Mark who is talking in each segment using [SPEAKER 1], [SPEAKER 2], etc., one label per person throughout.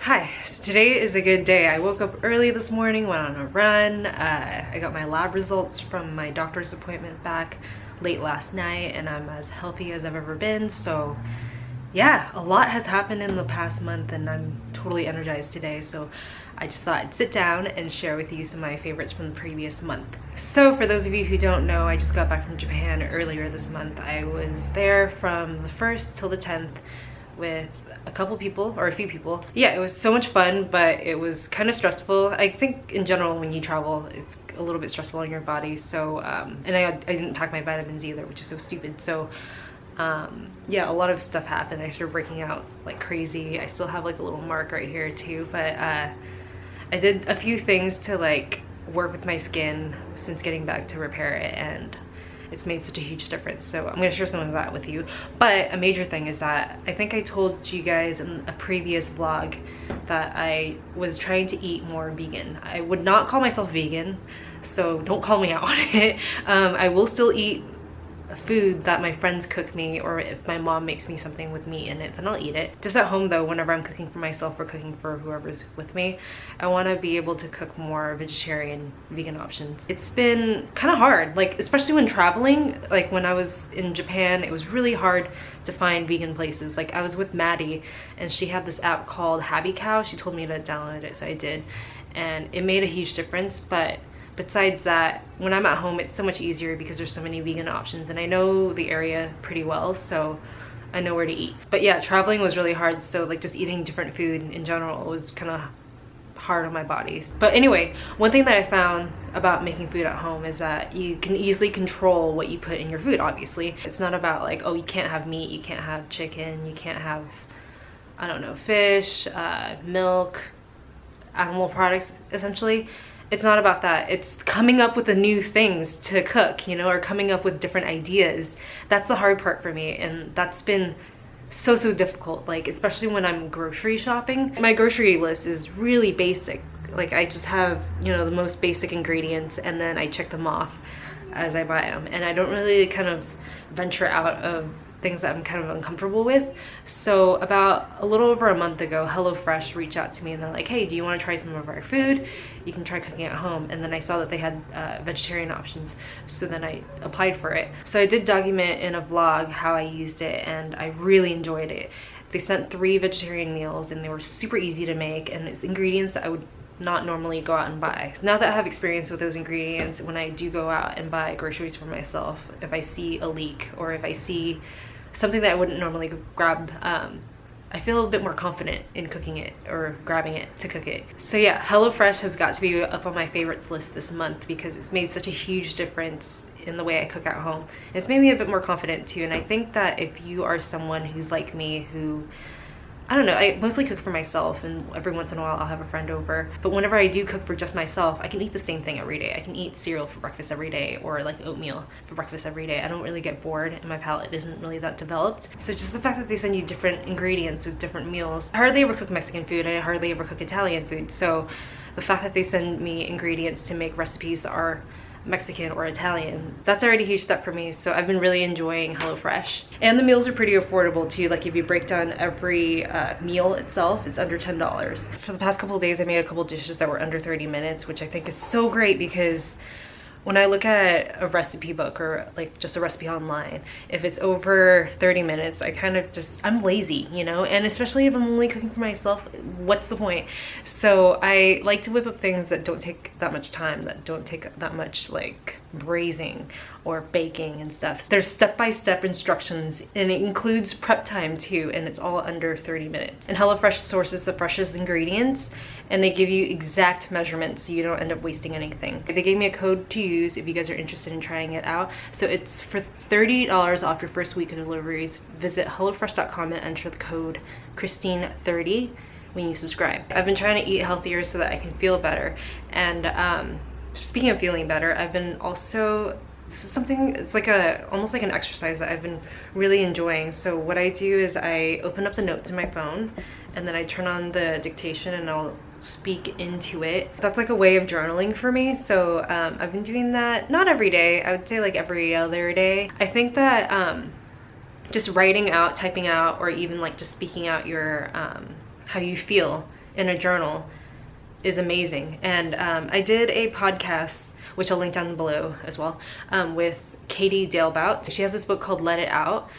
[SPEAKER 1] Hi, so today is a good day. I woke up early this morning, went on a run. I got my lab results from my doctor's appointment back late last night, and I'm as healthy as I've ever been. So yeah, a lot has happened in the past month and I'm totally energized today. So I just thought I'd sit down and share with you some of my favorites from the previous month. So for those of you who don't know, I just got back from Japan earlier this month. I was there from the 1st till the 10th with a couple people, or a few people. Yeah, it was so much fun, but it was kind of stressful. I think in general when you travel, it's a little bit stressful on your body. So, and I didn't pack my vitamins either, which is so stupid. So, yeah, a lot of stuff happened. I started breaking out like crazy. I still have like a little mark right here too, but I did a few things to like work with my skin since getting back to repair it, and it's made such a huge difference. So I'm gonna share some of that with you. But a major thing is that I think I told you guys in a previous vlog that I was trying to eat more vegan. I would not call myself vegan, so don't call me out on it. I will still eat food that my friends cook me, or if my mom makes me something with meat in it, then I'll eat it. Just at home though, whenever I'm cooking for myself or cooking for whoever's with me, I want to be able to cook more vegetarian, vegan options. It's been kind of hard, like especially when traveling. Like when I was in Japan, it was really hard to find vegan places. Like I was with Maddie and she had this app called Happy Cow. She told me to download it, so I did, and it made a huge difference. But besides that, when I'm at home, it's so much easier because there's so many vegan options and I know the area pretty well, so I know where to eat. But yeah, traveling was really hard, so like just eating different food in general was kind of hard on my body. But anyway, one thing that I found about making food at home is that you can easily control what you put in your food. Obviously, it's not about like, oh, you can't have meat, you can't have chicken, you can't have, I don't know, fish, milk, animal products essentially. It's not about that. It's coming up with the new things to cook, you know, or coming up with different ideas. That's the hard part for me, and that's been so difficult, like especially when I'm grocery shopping. My grocery list is really basic. Like I just have, you know, the most basic ingredients and then I check them off as I buy them, and I don't really kind of venture out of things that I'm kind of uncomfortable with. So about a little over a month ago, HelloFresh reached out to me and they're like, hey, do you want to try some of our food? You can try cooking at home. And then I saw that they had vegetarian options, so then I applied for it. So I did document in a vlog how I used it, and I really enjoyed it. They sent 3 vegetarian meals and they were super easy to make, and it's ingredients that I would not normally go out and buy. Now that I have experience with those ingredients, when I do go out and buy groceries for myself, if I see a leek or if I see something that I wouldn't normally grab, I feel a bit more confident in cooking it or grabbing it to cook it. So yeah, HelloFresh has got to be up on my favorites list this month because it's made such a huge difference in the way I cook at home. It's made me a bit more confident too, and I think that if you are someone who's like me, who, I don't know, I mostly cook for myself and every once in a while I'll have a friend over. But whenever I do cook for just myself, I can eat the same thing every day. I can eat cereal for breakfast every day, or like oatmeal for breakfast every day. I don't really get bored and my palate isn't really that developed. So just the fact that they send you different ingredients with different meals. I hardly ever cook Mexican food, I hardly ever cook Italian food. So the fact that they send me ingredients to make recipes that are Mexican or Italian, that's already a huge step for me. So I've been really enjoying HelloFresh, and the meals are pretty affordable too. Like if you break down every meal itself, it's under $10. For the past couple of days I made a couple dishes that were under 30 minutes, which I think is so great, because when I look at a recipe book or like just a recipe online, if it's over 30 minutes, I kind of just, I'm lazy, you know, and especially if I'm only cooking for myself, what's the point? So I like to whip up things that don't take that much time, that don't take that much like braising or baking and stuff. There's step-by-step instructions, and it includes prep time too, and it's all under 30 minutes. And HelloFresh sources the freshest ingredients, and they give you exact measurements so you don't end up wasting anything. They gave me a code to use if you guys are interested in trying it out. So it's for $30 off your first week of deliveries. Visit HelloFresh.com and enter the code chrissstttiiine30 when you subscribe. I've been trying to eat healthier so that I can feel better, and speaking of feeling better, I've been also, this is something, it's like almost like an exercise that I've been really enjoying. So what I do is I open up the notes in my phone and then I turn on the dictation and I'll speak into it. That's like a way of journaling for me. So I've been doing that, not every day, I would say like every other day. I think that just writing out, typing out, or even like just speaking out your how you feel in a journal is amazing. And I did a podcast, which I'll link down below as well, with Dalebout. She has this book called Let It Out,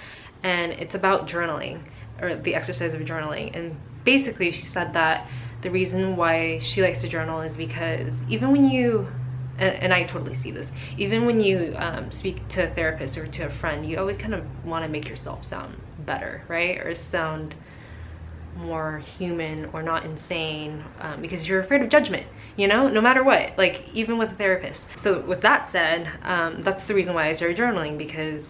[SPEAKER 1] and it's about journaling, or the exercise of journaling. And basically she said that the reason why she likes to journal is because even when you, and I totally see this, even when you speak to a therapist or to a friend, you always kind of want to make yourself sound better, right? Or sound more human or not insane, because you're afraid of judgment, you know, no matter what, like even with a therapist. So with that said, that's the reason why I started journaling, because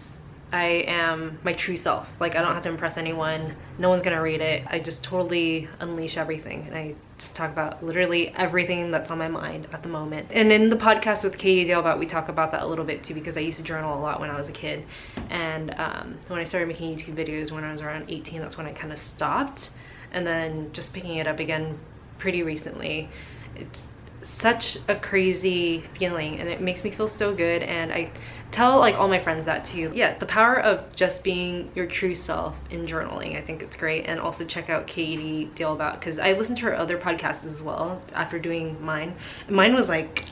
[SPEAKER 1] I am my true self. Like, I don't have to impress anyone. No one's gonna read it. I just totally unleash everything, and I just talk about literally everything that's on my mind at the moment. And in the podcast with Dalebout, we talk about that a little bit too, because I used to journal a lot when I was a kid. And when I started making YouTube videos when I was around 18, that's when I kind of stopped. And then just picking it up again pretty recently. It's such a crazy feeling, and it makes me feel so good. And I tell like all my friends that too. Yeah, the power of just being your true self in journaling, I think it's great. And also check out Dalebout, because I listened to her other podcasts as well after doing mine. Mine was like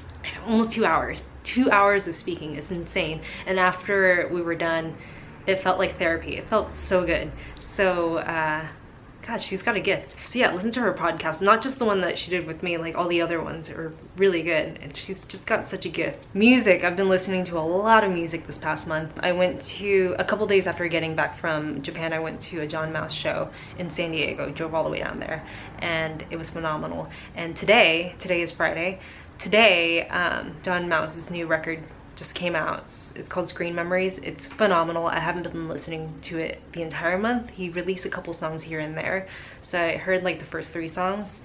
[SPEAKER 1] almost 2 hours. 2 hours of speaking. It's insane. And after we were done, it felt like therapy. It felt so good. So God, she's got a gift. So yeah, listen to her podcast, not just the one that she did with me, like all the other ones are really good, and she's just got such a gift. Music, I've been listening to a lot of music this past month. I went to, a couple days after getting back from Japan, I went to a John Mouse show in San Diego, drove all the way down there, and it was phenomenal. And today is Friday, today John Mouse's new record just came out. It's called Screen Memories. It's phenomenal. I haven't been listening to it the entire month. He released a couple songs here and there, so I heard like the first 3 songs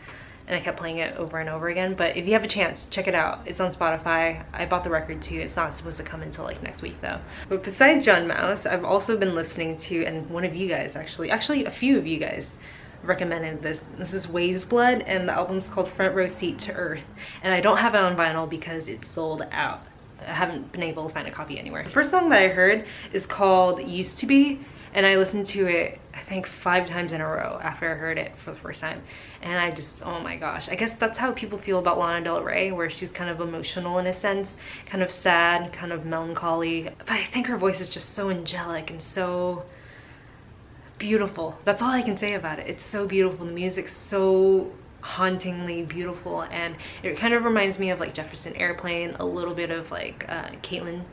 [SPEAKER 1] and I kept playing it over and over again. But if you have a chance, check it out. It's on Spotify. I bought the record too. It's not supposed to come until like next week though. But besides John Mouse, I've also been listening to, and one of you guys actually a few of you guys recommended this. This is Weyes Blood, and the album's called Front Row Seat to Earth. And I don't have it on vinyl because it's sold out. I haven't been able to find a copy anywhere. The first song that I heard is called Used to Be, and I listened to it I think 5 times in a row after I heard it for the first time. And I just, oh my gosh, I guess that's how people feel about Lana Del Rey, where she's kind of emotional in a sense, kind of sad, kind of melancholy. But I think her voice is just so angelic and so beautiful. That's all I can say about it. It's so beautiful. The music's so hauntingly beautiful, and it kind of reminds me of like Jefferson Airplane, a little bit of like Caitlin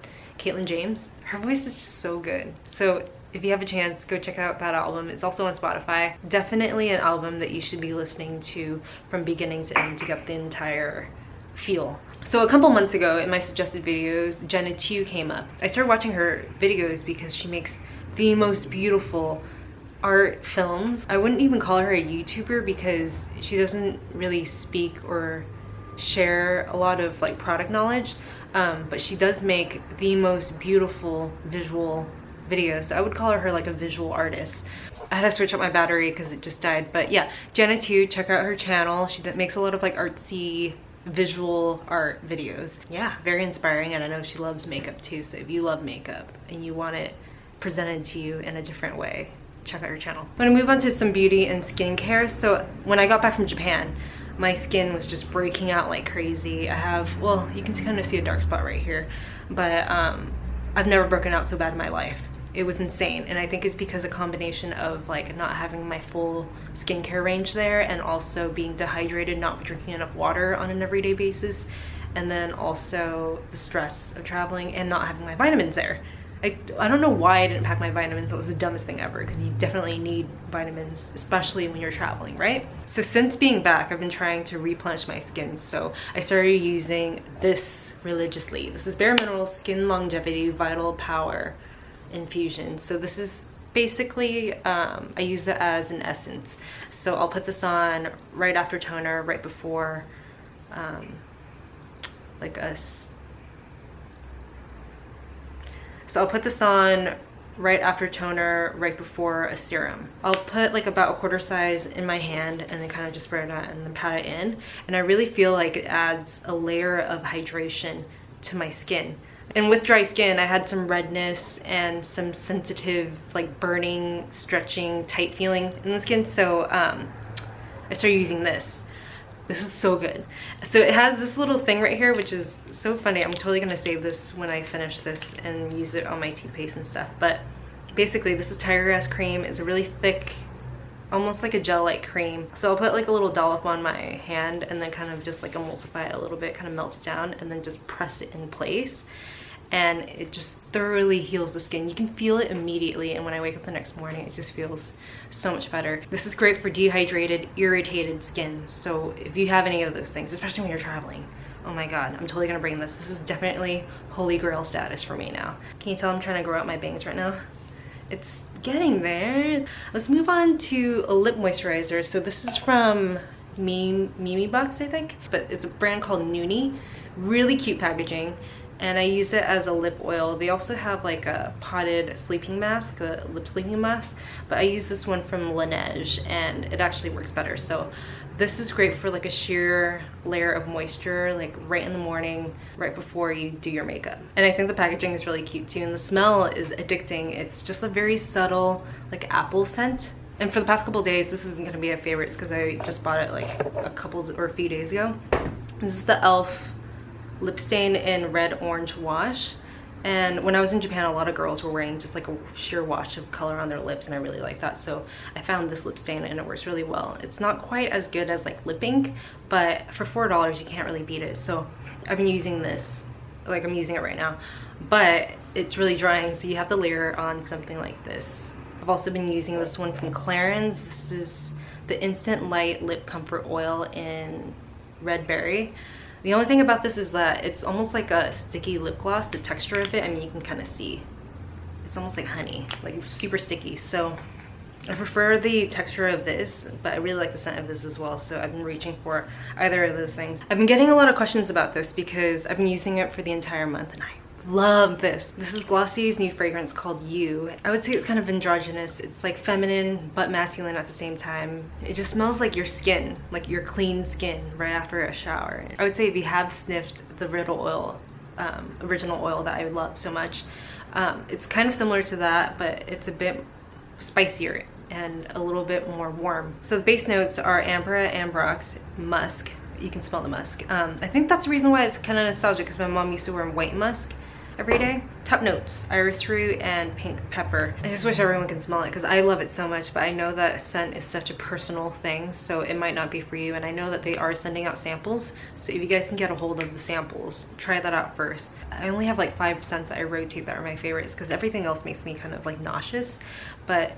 [SPEAKER 1] James. Her voice is just so good. So if you have a chance, go check out that album. It's also on Spotify. Definitely an album that you should be listening to from beginning to end to get the entire feel. So a couple months ago in my suggested videos, Janna Tew came up. I started watching her videos because she makes the most beautiful art films. I wouldn't even call her a YouTuber because she doesn't really speak or share a lot of like product knowledge, but she does make the most beautiful visual videos. So I would call her like a visual artist. I had to switch up my battery because it just died. But yeah, Janna Tew, check out her channel. She makes a lot of like artsy visual art videos. Yeah, very inspiring, and I know she loves makeup too. So if you love makeup and you want it presented to you in a different way, check out her channel. I'm gonna move on to some beauty and skincare. So when I got back from Japan, my skin was just breaking out like crazy. I have, well, you can kind of see a dark spot right here, but I've never broken out so bad in my life. It was insane, and I think it's because a combination of like not having my full skincare range there, and also being dehydrated, not drinking enough water on an everyday basis, and then also the stress of traveling and not having my vitamins there. I don't know why I didn't pack my vitamins. It was the dumbest thing ever, because you definitely need vitamins, especially when you're traveling, right? So since being back, I've been trying to replenish my skin. So I started using this religiously. This is bareMinerals Skinlongevity Vital Power Infusion. So this is basically, I use it as an essence. So I'll put this on right after toner, right before So I'll put this on right after toner, right before a serum. I'll put like about a quarter size in my hand and then kind of just spread it out and then pat it in. And I really feel like it adds a layer of hydration to my skin. And with dry skin, I had some redness and some sensitive, like burning, stretching, tight feeling in the skin. So I started using this. This is so good. So it has this little thing right here, which is so funny. I'm totally gonna save this when I finish this and use it on my toothpaste and stuff. But basically, this is tiger grass cream. It's a really thick, almost like a gel-like cream. So I'll put like a little dollop on my hand and then kind of just like emulsify it a little bit, kind of melt it down, and then just press it in place. And it just thoroughly heals the skin. You can feel it immediately, and when I wake up the next morning, it just feels so much better. This is great for dehydrated, irritated skin. So if you have any of those things, especially when you're traveling, oh my god, I'm totally gonna bring this. This is definitely holy grail status for me now. Can you tell I'm trying to grow out my bangs right now? It's getting there. Let's move on to a lip moisturizer. So this is from Mimi Box, I think, but it's a brand called Nooni. Really cute packaging. And I use it as a lip oil. They also have like a potted sleeping mask, a lip sleeping mask, but I use this one from Laneige and it actually works better. So this is great for like a sheer layer of moisture, like right in the morning, right before you do your makeup. And I think the packaging is really cute too, and the smell is addicting. It's just a very subtle like apple scent. And for the past couple days, this isn't gonna be a favorite because I just bought it like a few days ago. This is the e.l.f. lip stain in red orange wash, and when I was in Japan, a lot of girls were wearing just like a sheer wash of color on their lips, and I really like that. So I found this lip stain and it works really well. It's not quite as good as like lip ink, but for $4 you can't really beat it. So I've been using this, like I'm using it right now, but it's really drying, so you have to layer on something like this. I've also been using this one from Clarins. This is the Instant Light Lip Comfort Oil in Red Berry. The only thing about this is that it's almost like a sticky lip gloss. The texture of it, I mean, you can kind of see. It's almost like honey, like super sticky. So I prefer the texture of this, but I really like the scent of this as well. So I've been reaching for either of those things. I've been getting a lot of questions about this because I've been using it for the entire month and I love this. This is Glossier's new fragrance called You. I would say it's kind of androgynous. It's like feminine but masculine at the same time. It just smells like your skin, like your clean skin right after a shower. I would say if you have sniffed the original oil that I love so much, it's kind of similar to that, but it's a bit spicier and a little bit more warm. So the base notes are amber, ambrox, musk. You can smell the musk. I think that's the reason why it's kind of nostalgic, because my mom used to wear white musk every day. Top notes, iris root and pink pepper. I just wish everyone could smell it because I love it so much, but I know that scent is such a personal thing, so it might not be for you. And I know that they are sending out samples, so if you guys can get a hold of the samples, try that out first. I only have like 5 scents that I rotate that are my favorites because everything else makes me kind of like nauseous, but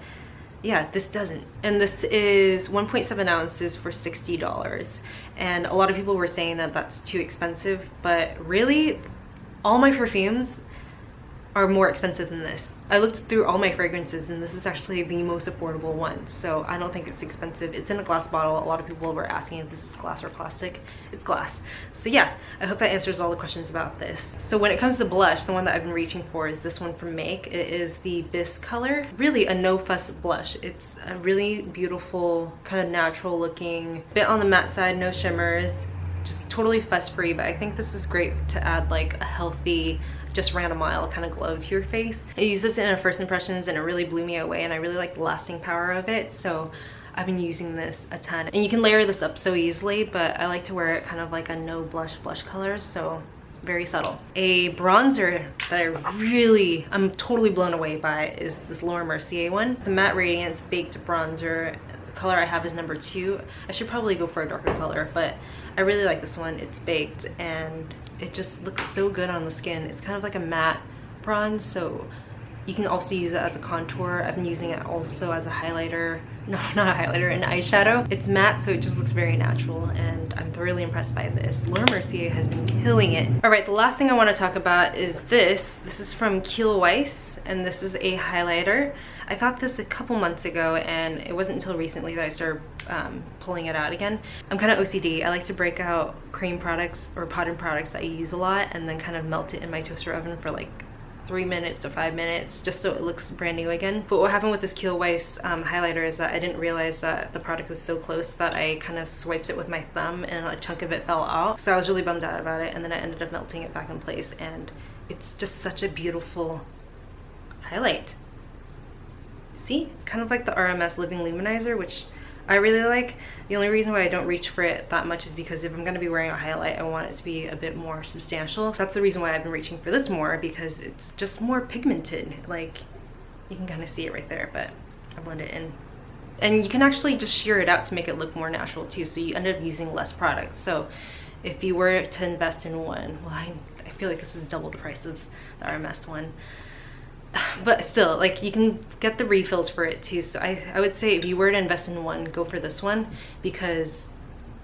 [SPEAKER 1] yeah, this doesn't. And this is 1.7 ounces for $60. And a lot of people were saying that that's too expensive, but really, all my perfumes are more expensive than this. I looked through all my fragrances and this is actually the most affordable one, so I don't think it's expensive. It's in a glass bottle. A lot of people were asking if this is glass or plastic. It's glass. So yeah, I hope that answers all the questions about this. So when it comes to blush, the one that I've been reaching for is this one from Make. It is the Bisque color. Really a no fuss blush. It's a really beautiful, kind of natural looking, bit on the matte side, no shimmers, just totally fuss free, but I think this is great to add like a healthy, just ran a mile kind of glow to your face. I used this in a first impressions and it really blew me away, and I really like the lasting power of it, so I've been using this a ton. And you can layer this up so easily, but I like to wear it kind of like a no blush color, so very subtle. A bronzer that I'm totally blown away by is this Laura Mercier one. The Matte Radiance Baked Bronzer. The color I have is number 2. I should probably go for a darker color, but I really like this one. It's baked and it just looks so good on the skin. It's kind of like a matte bronze, so you can also use it as a contour. I've been using it also as a highlighter. No, not a highlighter, an eyeshadow. It's matte, so it just looks very natural, and I'm thoroughly impressed by this. Laura Mercier has been killing it. All right, the last thing I want to talk about is this. This is from Weis, and this is a highlighter. I got this a couple months ago, and it wasn't until recently that I started pulling it out again. I'm kind of OCD. I like to break out cream products or potted products that I use a lot and then kind of melt it in my toaster oven for like 3 minutes to 5 minutes just so it looks brand new again. But what happened with this Weis highlighter is that I didn't realize that the product was so close that I kind of swiped it with my thumb and a chunk of it fell out. So I was really bummed out about it, and then I ended up melting it back in place, and it's just such a beautiful highlight. See, it's kind of like the RMS Living Luminizer, which I really like. The only reason why I don't reach for it that much is because if I'm going to be wearing a highlight, I want it to be a bit more substantial. So that's the reason why I've been reaching for this more, because it's just more pigmented. Like, you can kind of see it right there, but I blend it in. And you can actually just shear it out to make it look more natural too, so you end up using less product. So if you were to invest in one, well, I feel like this is double the price of the RMS one. But still, like, you can get the refills for it too. So I would say if you were to invest in one, go for this one, because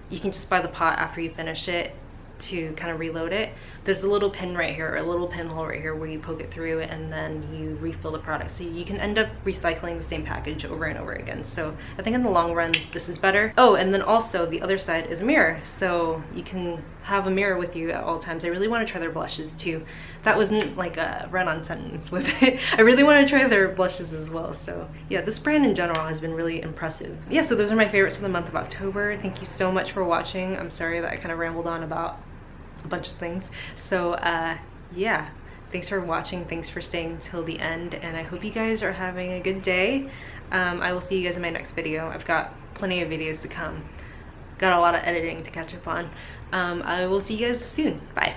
[SPEAKER 1] you can just buy the pot after you finish it to kind of reload it. There's a little pin right here, or a little pinhole right here where you poke it through and then you refill the product. So you can end up recycling the same package over and over again. So I think in the long run, this is better. Oh, and then also the other side is a mirror. So you can have a mirror with you at all times. I really want to try their blushes too. That wasn't like a run-on sentence, was it? I really want to try their blushes as well. So yeah, this brand in general has been really impressive. Yeah, so those are my favorites for the month of October. Thank you so much for watching. I'm sorry that I kind of rambled on about a bunch of things. So yeah, thanks for watching, thanks for staying till the end, and I hope you guys are having a good day. I will see you guys in my next video. I've got plenty of videos to come, got a lot of editing to catch up on. I will see you guys soon. Bye.